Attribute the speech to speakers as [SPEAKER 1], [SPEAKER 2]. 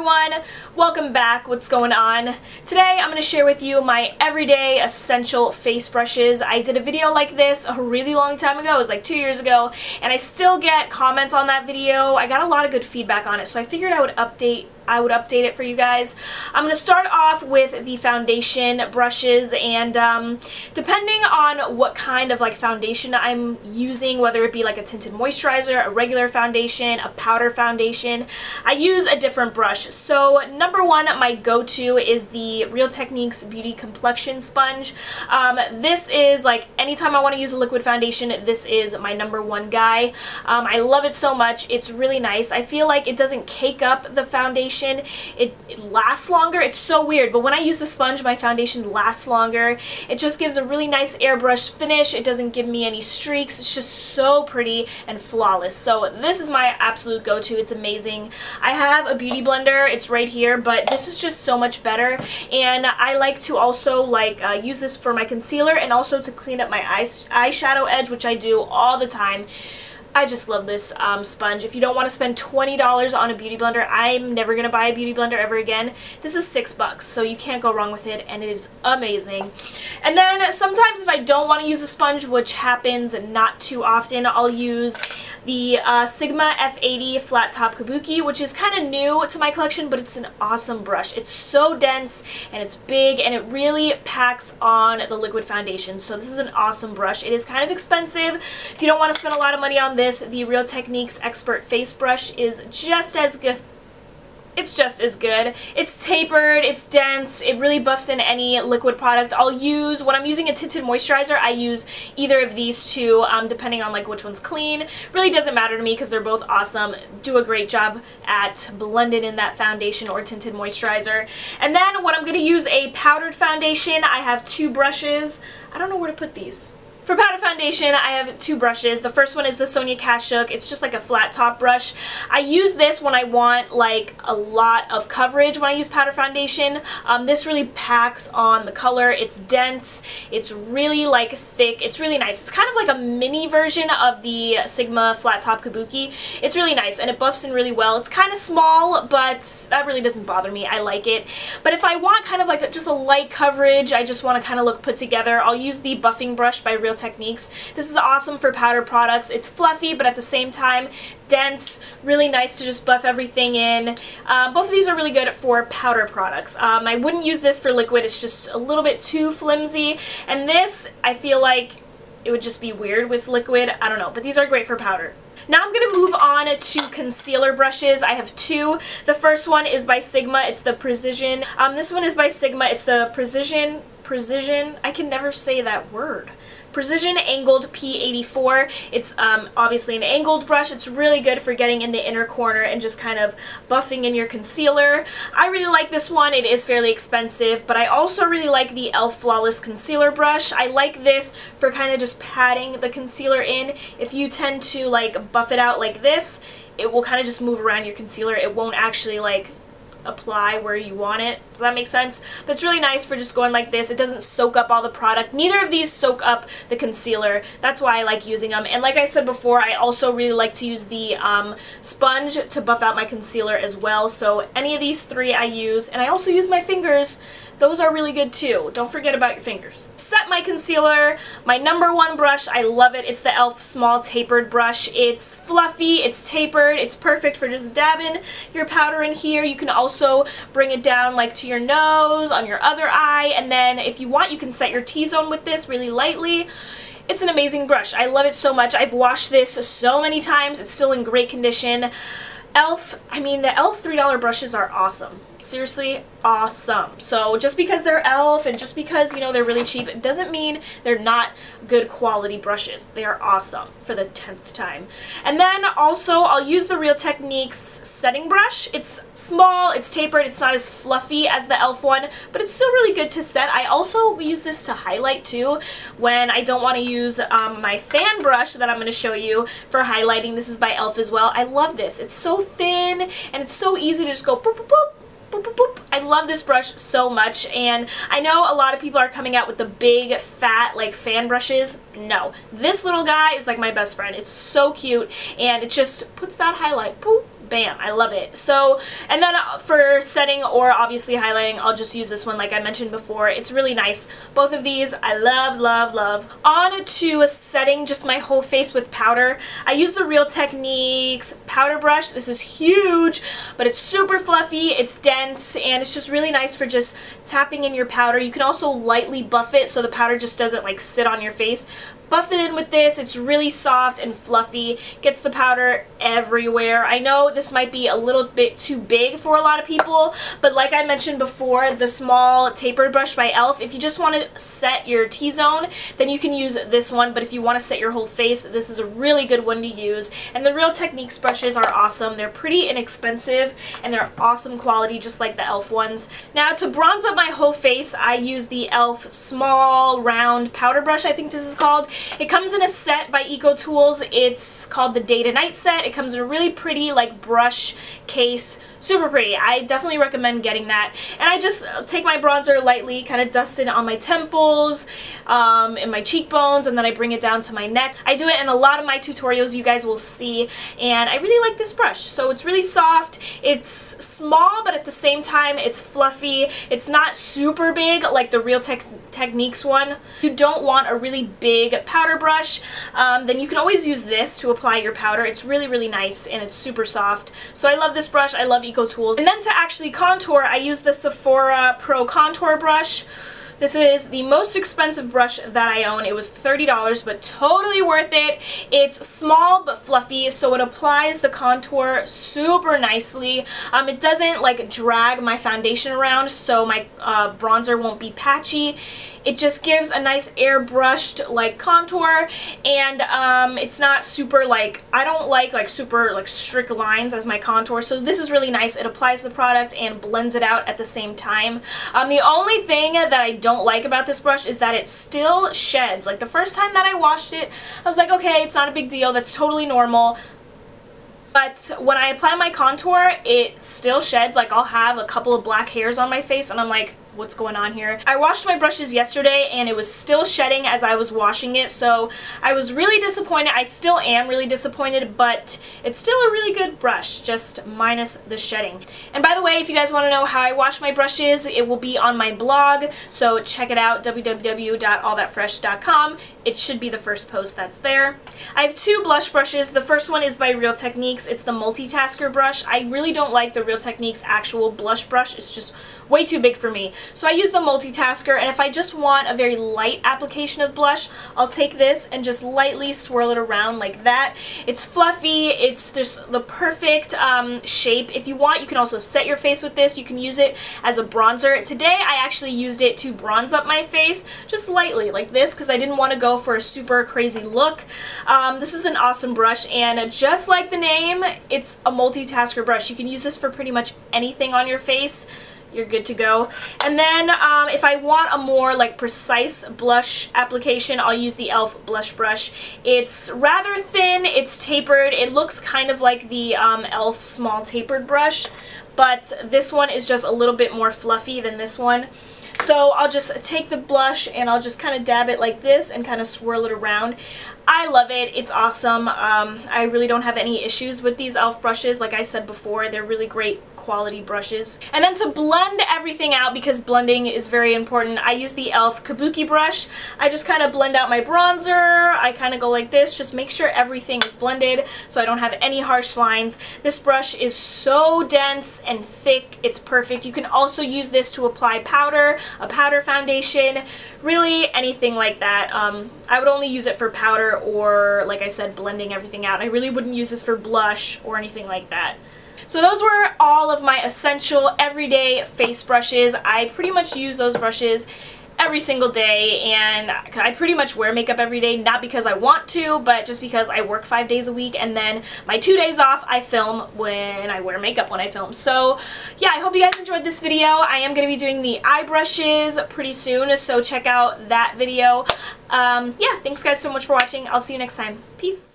[SPEAKER 1] everyone, welcome back. What's going on? Today I'm going to share with you my everyday essential face brushes. I did a video like this a really long time ago, it was like 2 years ago, and I still get comments on that video. I got a lot of good feedback on it, so I figured I would update it for you guys. I'm going to start off with the foundation brushes, and depending on what kind of foundation I'm using, whether it be like a tinted moisturizer, a regular foundation, a powder foundation, I use a different brush. So number one, my go-to is the Real Techniques Beauty Complexion sponge. This is like anytime I want to use a liquid foundation, this is my number one guy. I love it so much. It's really nice. I feel like it doesn't cake up the foundation. It lasts longer. It's so weird, but when I use the sponge, my foundation lasts longer. It just gives a really nice airbrush finish. It doesn't give me any streaks. It's just so pretty and flawless. So this is my absolute go-to. It's amazing. I have a beauty blender. It's right here, but this is just so much better. And I like to also use this for my concealer and also to clean up my eyeshadow edge, which I do all the time. I just love this sponge. If you don't want to spend $20 on a beauty blender, I'm never going to buy a beauty blender ever again. This is $6, so you can't go wrong with it, and it is amazing. And then sometimes if I don't want to use a sponge, which happens not too often, I'll use the Sigma F80 Flat Top Kabuki, which is kind of new to my collection, but it's an awesome brush. It's so dense, and it's big, and it really packs on the liquid foundation. So this is an awesome brush. It is kind of expensive. If you don't want to spend a lot of money on this, the Real Techniques Expert Face Brush is just as good. It's just as good. It's tapered, it's dense, it really buffs in any liquid product. When I'm using a tinted moisturizer, I use either of these two, depending on which one's clean. Really doesn't matter to me because they're both awesome. Do a great job at blending in that foundation or tinted moisturizer. And then when I'm going to use a powdered foundation, I have two brushes. I don't know where to put these. For powder foundation, I have two brushes. The first one is the Sonia Kashuk. It's just like a flat top brush. I use this when I want a lot of coverage when I use powder foundation. This really packs on the color. It's dense. It's really thick. It's really nice. It's kind of like a mini version of the Sigma Flat Top Kabuki. It's really nice and it buffs in really well. It's kind of small, but that really doesn't bother me. I like it. But if I want kind of just a light coverage, I just want to kind of look put together, I'll use the buffing brush by Real Techniques. This is awesome for powder products. It's fluffy, but at the same time dense, really nice to just buff everything in. Both of these are really good for powder products. I wouldn't use this for liquid. It's just a little bit too flimsy, and this, I feel like it would just be weird with liquid. I don't know, but these are great for powder. Now I'm going to move on to concealer brushes. I have two. The first one is by Sigma. It's the Precision. This one is by Sigma. It's the Precision, I can never say that word. Precision Angled P84. It's obviously an angled brush. It's really good for getting in the inner corner and just kind of buffing in your concealer. I really like this one. It is fairly expensive, but I also really like the e.l.f. Flawless Concealer Brush. I like this for kind of just patting the concealer in. If you tend to buff it out like this, it will kind of just move around your concealer. It won't actually apply where you want it. Does that make sense? But it's really nice for just going like this. It doesn't soak up all the product. Neither of these soak up the concealer. That's why I like using them. And like I said before, I also really like to use the sponge to buff out my concealer as well. So any of these three I use. And I also use my fingers. Those are really good too. Don't forget about your fingers. Set my concealer. My number one brush, I love it. It's the e.l.f. Small Tapered Brush. It's fluffy, it's tapered, it's perfect for just dabbing your powder in here. You can also bring it down to your nose, on your other eye, and then if you want, you can set your T-zone with this really lightly. It's an amazing brush. I love it so much. I've washed this so many times. It's still in great condition. e.l.f., the e.l.f. $3 brushes are awesome. Seriously, awesome. So just because they're e.l.f. and just because, they're really cheap, it doesn't mean they're not good quality brushes. They are awesome for the 10th time. And then also I'll use the Real Techniques setting brush. It's small, it's tapered, it's not as fluffy as the e.l.f. one, but it's still really good to set. I also use this to highlight too when I don't want to use my fan brush that I'm going to show you for highlighting. This is by e.l.f. as well. I love this. It's so thin and it's so easy to just go boop boop boop. Boop, boop, boop. I love this brush so much, and I know a lot of people are coming out with the big fat fan brushes. No, this little guy is my best friend. It's so cute, and it just puts that highlight boop bam, I love it. So, and then for setting or obviously highlighting, I'll just use this one like I mentioned before. It's really nice. Both of these I love, love, love. On to setting just my whole face with powder. I use the Real Techniques powder brush. This is huge, but it's super fluffy, it's dense, and it's just really nice for just tapping in your powder. You can also lightly buff it so the powder just doesn't like sit on your face. Buff it in with this. It's really soft and fluffy. Gets the powder everywhere. I know this might be a little bit too big for a lot of people, but like I mentioned before, the small tapered brush by e.l.f., if you just want to set your T-zone, then you can use this one, but if you want to set your whole face, this is a really good one to use. And the Real Techniques brushes are awesome. They're pretty inexpensive, and they're awesome quality, just like the e.l.f. ones. Now, to bronze up my whole face, I use the e.l.f. small round powder brush, I think this is called. It comes in a set by Eco Tools. It's called the Day to Night set. It comes in a really pretty like brush case. Super pretty. I definitely recommend getting that. And I just take my bronzer lightly, kind of dust it on my temples, and my cheekbones, and then I bring it down to my neck. I do it in a lot of my tutorials, you guys will see, and I really like this brush. So it's really soft, it's small, but at the same time it's fluffy. It's not super big like the Real Techniques one. If you don't want a really big powder brush, then you can always use this to apply your powder. It's really, really nice, and it's super soft. So I love this brush. I love Eco Tools. And then to actually contour, I use the Sephora Pro Contour Brush. This is the most expensive brush that I own. It was $30, but totally worth it. It's small but fluffy, so it applies the contour super nicely. It doesn't like drag my foundation around, so my bronzer won't be patchy. It just gives a nice airbrushed like contour, and it's not super like, I don't like super like strict lines as my contour, so this is really nice. It applies the product and blends it out at the same time. The only thing that I don't like about this brush is that it still sheds. Like the first time that I washed it, I was like, okay, it's not a big deal, that's totally normal. But when I apply my contour, it still sheds. Like I'll have a couple of black hairs on my face, and I'm like, what's going on here? I washed my brushes yesterday and it was still shedding as I was washing it, so I was really disappointed. I still am really disappointed, but it's still a really good brush, just minus the shedding. And by the way, if you guys want to know how I wash my brushes, it will be on my blog, so check it out, www.allthatfresh.com. It should be the first post that's there. I have two blush brushes. The first one is by Real Techniques. It's the Multitasker brush. I really don't like the Real Techniques actual blush brush. It's just way too big for me. So I use the Multitasker, and if I just want a very light application of blush, I'll take this and just lightly swirl it around like that. It's fluffy. It's just the perfect shape. If you want, you can also set your face with this. You can use it as a bronzer. Today, I actually used it to bronze up my face, just lightly like this, because I didn't want to go for a super crazy look. This is an awesome brush, and just like the name, it's a multitasker brush. You can use this for pretty much anything on your face. You're good to go. And then if I want a more like precise blush application, I'll use the e.l.f. blush brush. It's rather thin, it's tapered. It looks kind of like the e.l.f. small tapered brush, but this one is just a little bit more fluffy than this one. So I'll just take the blush and I'll just kind of dab it like this and kind of swirl it around. I love it. It's awesome. I really don't have any issues with these e.l.f. brushes. Like I said before, they're really great quality brushes. And then to blend everything out, because blending is very important, I use the e.l.f. Kabuki Brush. I just kind of blend out my bronzer. I kind of go like this, just make sure everything is blended so I don't have any harsh lines. This brush is so dense and thick, it's perfect. You can also use this to apply powder, a powder foundation, really anything like that. I would only use it for powder or, like I said, blending everything out. I really wouldn't use this for blush or anything like that. So those were all of my essential everyday face brushes. I pretty much use those brushes every single day, and I pretty much wear makeup every day, not because I want to, but just because I work 5 days a week, and then my 2 days off I film when I wear makeup when I film. So yeah, I hope you guys enjoyed this video. I am going to be doing the eye brushes pretty soon, so check out that video. Yeah, thanks guys so much for watching. I'll see you next time. Peace.